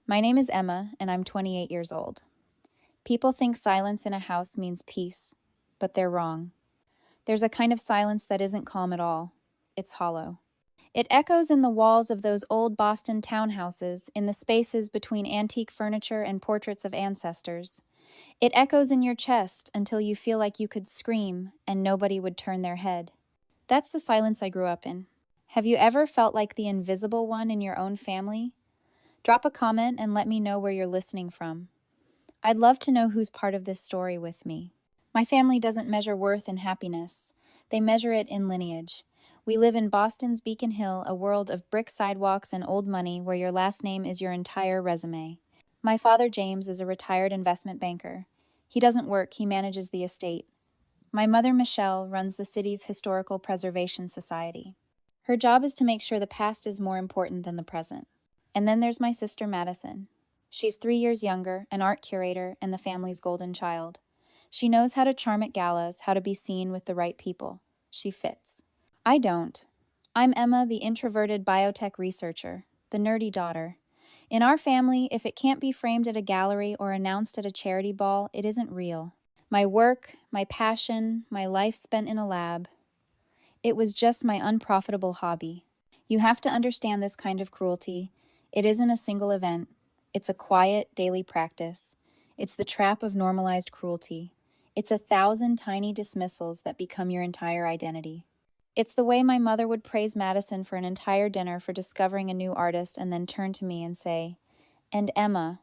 My name is Emma, and I'm 28 years old. People think silence in a house means peace, but they're wrong. There's a kind of silence that isn't calm at all. It's hollow. It echoes in the walls of those old Boston townhouses, in the spaces between antique furniture and portraits of ancestors. It echoes in your chest until you feel like you could scream and nobody would turn their head. That's the silence I grew up in. Have you ever felt like the invisible one in your own family? Drop a comment and let me know where you're listening from. I'd love to know who's part of this story with me. My family doesn't measure worth in happiness. They measure it in lineage. We live in Boston's Beacon Hill, a world of brick sidewalks and old money where your last name is your entire resume. My father, James, is a retired investment banker. He doesn't work, he manages the estate. My mother, Michelle, runs the city's Historical Preservation Society. Her job is to make sure the past is more important than the present. And then there's my sister, Madison. She's 3 years younger, an art curator, and the family's golden child. She knows how to charm at galas, how to be seen with the right people. She fits. I don't. I'm Emma, the introverted biotech researcher, the nerdy daughter. In our family, if it can't be framed at a gallery or announced at a charity ball, it isn't real. My work, my passion, my life spent in a lab. It was just my unprofitable hobby. You have to understand this kind of cruelty. It isn't a single event. It's a quiet, daily practice. It's the trap of normalized cruelty. It's 1,000 tiny dismissals that become your entire identity. It's the way my mother would praise Madison for an entire dinner for discovering a new artist and then turn to me and say, "And Emma,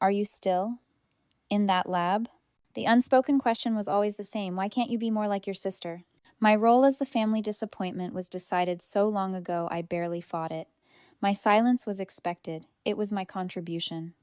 are you still in that lab?" The unspoken question was always the same: why can't you be more like your sister? My role as the family disappointment was decided so long ago I barely fought it. My silence was expected. It was my contribution.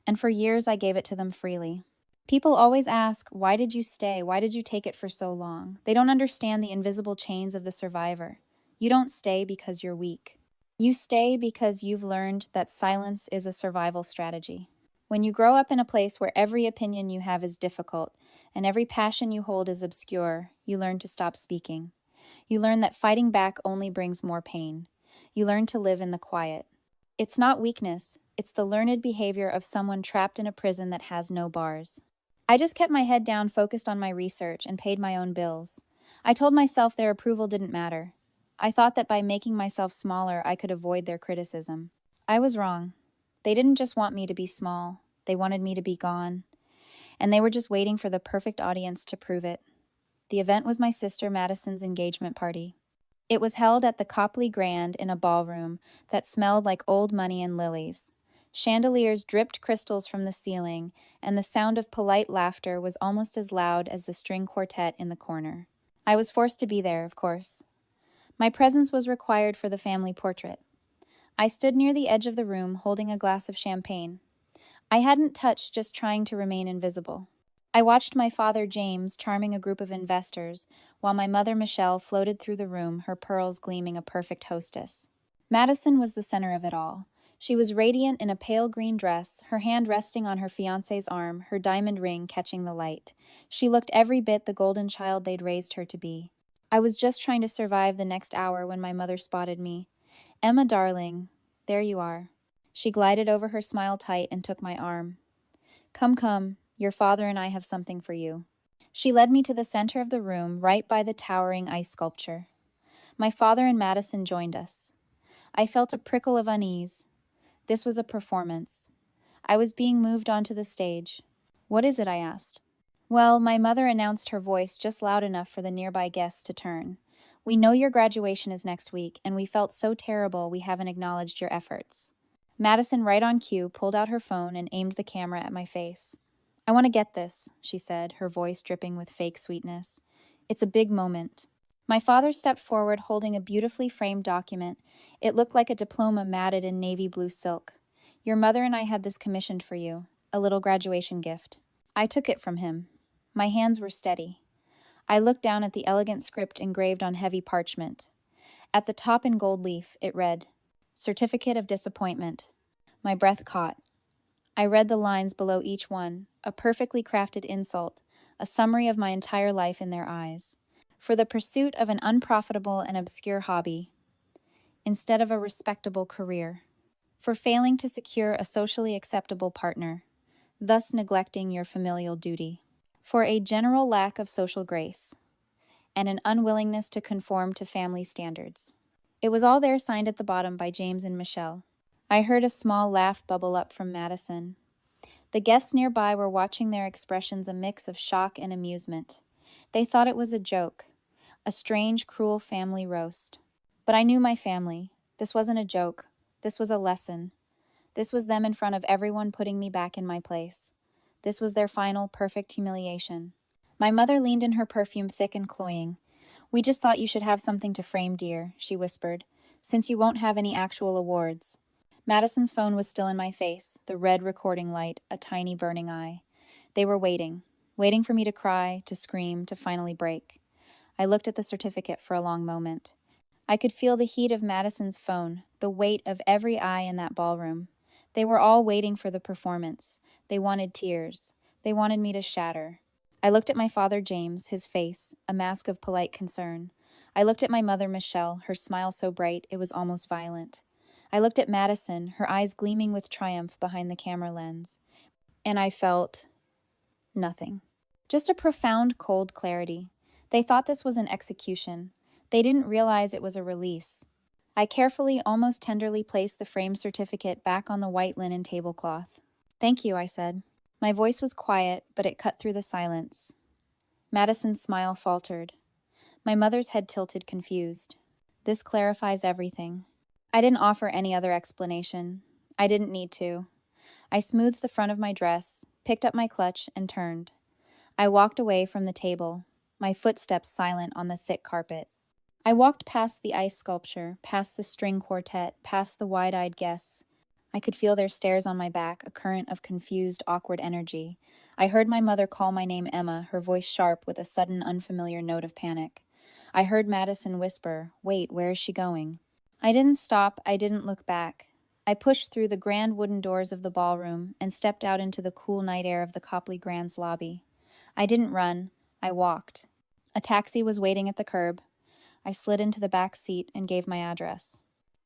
And for years I gave it to them freely. People always ask, why did you stay? Why did you take it for so long? They don't understand the invisible chains of the survivor. You don't stay because you're weak. You stay because you've learned that silence is a survival strategy. When you grow up in a place where every opinion you have is difficult and every passion you hold is obscure, you learn to stop speaking. You learn that fighting back only brings more pain. You learn to live in the quiet. It's not weakness, it's the learned behavior of someone trapped in a prison that has no bars. I just kept my head down, focused on my research, and paid my own bills. I told myself their approval didn't matter. I thought that by making myself smaller, I could avoid their criticism. I was wrong. They didn't just want me to be small. They wanted me to be gone. And they were just waiting for the perfect audience to prove it. The event was my sister Madison's engagement party. It was held at the Copley Grand in a ballroom that smelled like old money and lilies. Chandeliers dripped crystals from the ceiling, and the sound of polite laughter was almost as loud as the string quartet in the corner. I was forced to be there, of course. My presence was required for the family portrait. I stood near the edge of the room, holding a glass of champagne. I hadn't touched, just trying to remain invisible. I watched my father, James, charming a group of investors, while my mother, Michelle, floated through the room, her pearls gleaming a perfect hostess. Madison was the center of it all. She was radiant in a pale green dress, her hand resting on her fiancé's arm, her diamond ring catching the light. She looked every bit the golden child they'd raised her to be. I was just trying to survive the next hour when my mother spotted me. "Emma, darling, there you are." She glided over, her smile tight, and took my arm. "Come, come, your father and I have something for you." She led me to the center of the room, right by the towering ice sculpture. My father and Madison joined us. I felt a prickle of unease. This was a performance. I was being moved onto the stage. "What is it?" I asked. "Well," my mother announced, her voice just loud enough for the nearby guests to turn. "We know your graduation is next week, and we felt so terrible we haven't acknowledged your efforts." Madison, right on cue, pulled out her phone and aimed the camera at my face. "I want to get this," she said, her voice dripping with fake sweetness. "It's a big moment." My father stepped forward, holding a beautifully framed document. It looked like a diploma matted in navy blue silk. "Your mother and I had this commissioned for you, a little graduation gift." I took it from him. My hands were steady. I looked down at the elegant script engraved on heavy parchment. At the top in gold leaf, it read, "Certificate of Disappointment." My breath caught. I read the lines below each one, a perfectly crafted insult, a summary of my entire life in their eyes. For the pursuit of an unprofitable and obscure hobby, instead of a respectable career. for failing to secure a socially acceptable partner, thus neglecting your familial duty, for a general lack of social grace, and an unwillingness to conform to family standards. It was all there signed at the bottom by James and Michelle. I heard a small laugh bubble up from Madison. The guests nearby were watching their expressions a mix of shock and amusement. They thought it was a joke, a strange, cruel family roast. But I knew my family. This wasn't a joke. This was a lesson. This was them in front of everyone putting me back in my place. This was their final, perfect humiliation. My mother leaned in her perfume thick and cloying. "We just thought you should have something to frame, dear," she whispered, "since you won't have any actual awards." Madison's phone was still in my face, the red recording light, a tiny burning eye. They were waiting for me to cry, to scream, to finally break. I looked at the certificate for a long moment. I could feel the heat of Madison's phone, the weight of every eye in that ballroom. They were all waiting for the performance. They wanted tears. They wanted me to shatter. I looked at my father, James, his face, a mask of polite concern. I looked at my mother, Michelle, her smile so bright it was almost violent. I looked at Madison, her eyes gleaming with triumph behind the camera lens. And I felt nothing. Just a profound, cold clarity. They thought this was an execution. They didn't realize it was a release. I carefully, almost tenderly placed the framed certificate back on the white linen tablecloth. "Thank you," I said. My voice was quiet, but it cut through the silence. Madison's smile faltered. My mother's head tilted, confused. "This clarifies everything." I didn't offer any other explanation. I didn't need to. I smoothed the front of my dress, picked up my clutch, and turned. I walked away from the table, my footsteps silent on the thick carpet. I walked past the ice sculpture, past the string quartet, past the wide-eyed guests. I could feel their stares on my back, a current of confused, awkward energy. I heard my mother call my name Emma, her voice sharp with a sudden, unfamiliar note of panic. I heard Madison whisper, "Wait, where is she going?" I didn't stop, I didn't look back. I pushed through the grand wooden doors of the ballroom and stepped out into the cool night air of the Copley Grand's lobby. I didn't run, I walked. A taxi was waiting at the curb. I slid into the back seat and gave my address.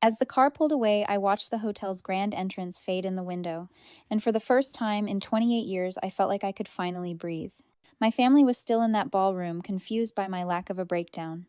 As the car pulled away, I watched the hotel's grand entrance fade in the window, and for the first time in 28 years, I felt like I could finally breathe. My family was still in that ballroom, confused by my lack of a breakdown.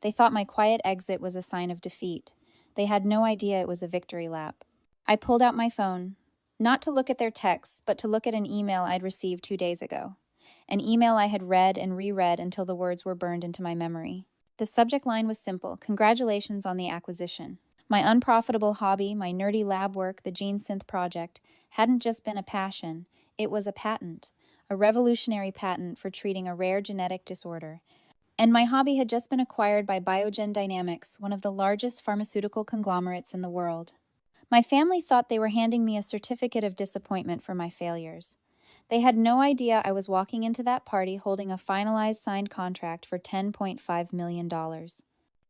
They thought my quiet exit was a sign of defeat. They had no idea it was a victory lap. I pulled out my phone, not to look at their texts, but to look at an email I'd received 2 days ago. An email I had read and reread until the words were burned into my memory. The subject line was simple: "Congratulations on the acquisition." My unprofitable hobby, my nerdy lab work, the Gene Synth project, hadn't just been a passion, it was a patent, a revolutionary patent for treating a rare genetic disorder. And my hobby had just been acquired by Biogen Dynamics, one of the largest pharmaceutical conglomerates in the world. My family thought they were handing me a certificate of disappointment for my failures. They had no idea I was walking into that party holding a finalized signed contract for $10.5 million.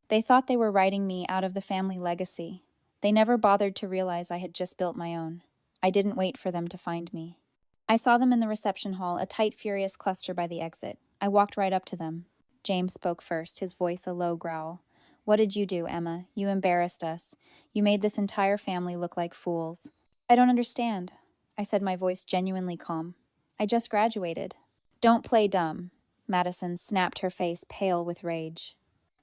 They thought they were writing me out of the family legacy. They never bothered to realize I had just built my own. I didn't wait for them to find me. I saw them in the reception hall, a tight, furious cluster by the exit. I walked right up to them. James spoke first, his voice a low growl. "What did you do, Emma? You embarrassed us. You made this entire family look like fools." "I don't understand," I said, my voice genuinely calm. "I just graduated." "Don't play dumb." Madison snapped, her face pale with rage.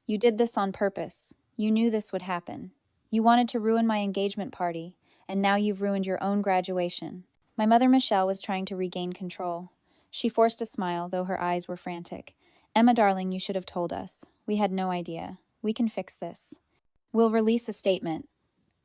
"You did this on purpose. You knew this would happen. You wanted to ruin my engagement party, and now you've ruined your own graduation." My mother, Michelle, was trying to regain control. She forced a smile, though her eyes were frantic. "Emma, darling, you should have told us. We had no idea. We can fix this. We'll release a statement.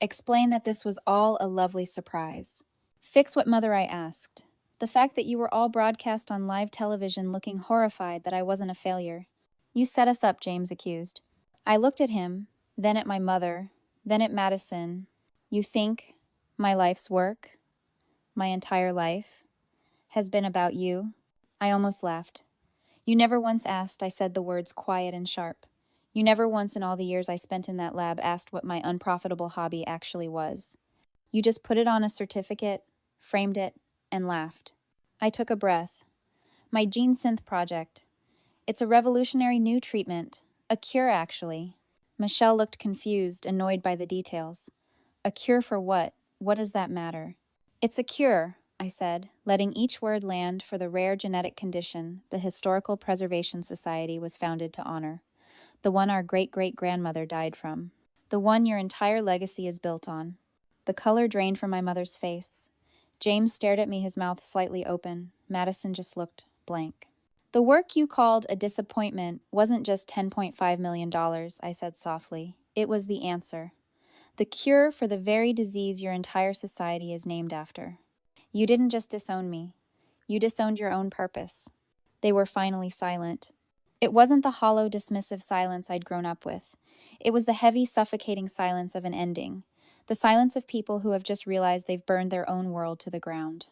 Explain that this was all a lovely surprise." "Fix what, Mother?" I asked. "The fact that you were all broadcast on live television looking horrified that I wasn't a failure." "You set us up," James accused. I looked at him, then at my mother, then at Madison. "You think my life's work, my entire life, has been about you?" I almost laughed. "You never once asked," I said the words quiet and sharp. "You never once in all the years I spent in that lab asked what my unprofitable hobby actually was. You just put it on a certificate, framed it, and laughed." I took a breath. "My Gene Synth project. It's a revolutionary new treatment. A cure, actually." Michelle looked confused, annoyed by the details. "A cure for what?" What does that matter? It's a cure, I said, letting each word land for the rare genetic condition the Historical Preservation Society was founded to honor, the one our great-great-grandmother died from, the one your entire legacy is built on. The color drained from my mother's face. James stared at me, his mouth slightly open. Madison just looked blank. The work you called a disappointment wasn't just $10.5 million, I said softly. It was the answer. The cure for the very disease your entire society is named after. You didn't just disown me. You disowned your own purpose. They were finally silent. It wasn't the hollow, dismissive silence I'd grown up with. It was the heavy, suffocating silence of an ending. The silence of people who have just realized they've burned their own world to the ground.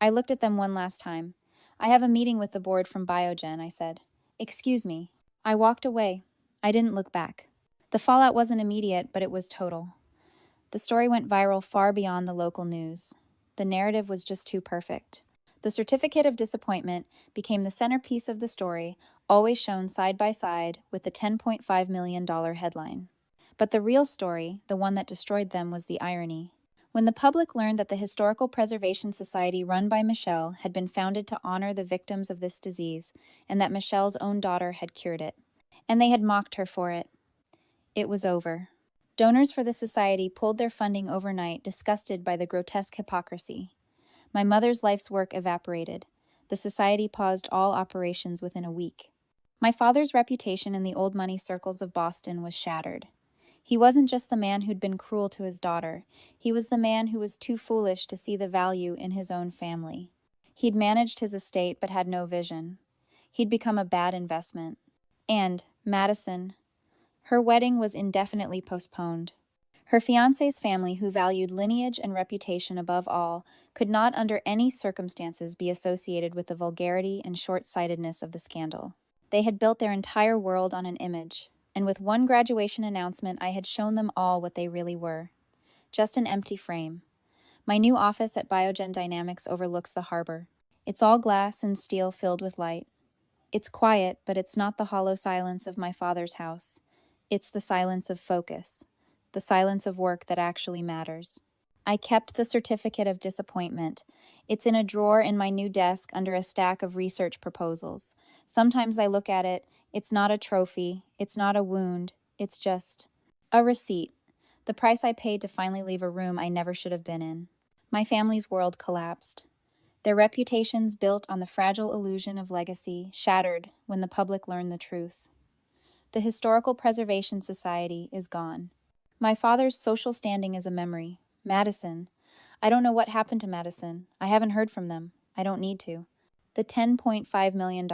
I looked at them one last time. I have a meeting with the board from Biogen, I said. Excuse me. I walked away. I didn't look back. The fallout wasn't immediate, but it was total. The story went viral far beyond the local news. The narrative was just too perfect. The certificate of disappointment became the centerpiece of the story, always shown side by side with the $10.5 million headline. But the real story, the one that destroyed them, was the irony. When the public learned that the Historical Preservation Society run by Michelle had been founded to honor the victims of this disease, and that Michelle's own daughter had cured it, and they had mocked her for it, it was over. Donors for the society pulled their funding overnight, disgusted by the grotesque hypocrisy. My mother's life's work evaporated. The society paused all operations within a week. My father's reputation in the old money circles of Boston was shattered. He wasn't just the man who'd been cruel to his daughter. He was the man who was too foolish to see the value in his own family. He'd managed his estate but had no vision. He'd become a bad investment. And Madison, her wedding was indefinitely postponed. Her fiancé's family, who valued lineage and reputation above all, could not under any circumstances be associated with the vulgarity and short-sightedness of the scandal. They had built their entire world on an image, and with one graduation announcement I had shown them all what they really were. Just an empty frame. My new office at Biogen Dynamics overlooks the harbor. It's all glass and steel filled with light. It's quiet, but it's not the hollow silence of my father's house. It's the silence of focus, the silence of work that actually matters. I kept the certificate of disappointment. It's in a drawer in my new desk under a stack of research proposals. Sometimes I look at it. It's not a trophy. It's not a wound. It's just a receipt. The price I paid to finally leave a room I never should have been in. My family's world collapsed. Their reputations built on the fragile illusion of legacy shattered when the public learned the truth. The Historical Preservation Society is gone. My father's social standing is a memory. Madison. I don't know what happened to Madison. I haven't heard from them. I don't need to. The $10.5 million.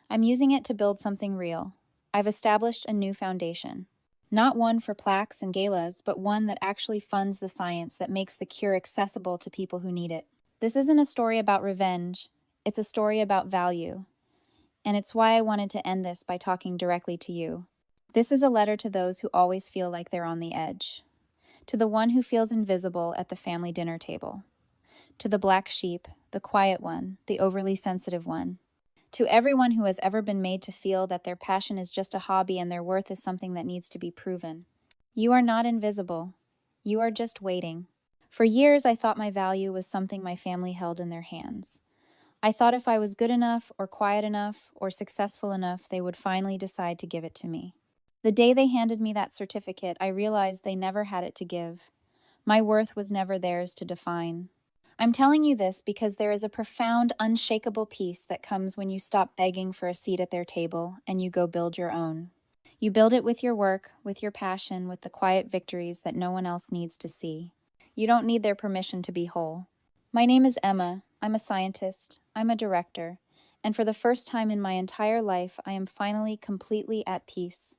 I'm using it to build something real. I've established a new foundation. Not one for plaques and galas, but one that actually funds the science that makes the cure accessible to people who need it. This isn't a story about revenge. It's a story about value. And it's why I wanted to end this by talking directly to you. This is a letter to those who always feel like they're on the edge. To the one who feels invisible at the family dinner table. To the black sheep, the quiet one, the overly sensitive one. To everyone who has ever been made to feel that their passion is just a hobby and their worth is something that needs to be proven. You are not invisible. You are just waiting. For years, I thought my value was something my family held in their hands. I thought if I was good enough, or quiet enough, or successful enough, they would finally decide to give it to me. The day they handed me that certificate, I realized they never had it to give. My worth was never theirs to define. I'm telling you this because there is a profound, unshakable peace that comes when you stop begging for a seat at their table and you go build your own. You build it with your work, with your passion, with the quiet victories that no one else needs to see. You don't need their permission to be whole. My name is Emma. I'm a scientist. I'm a director. And for the first time in my entire life, I am finally completely at peace.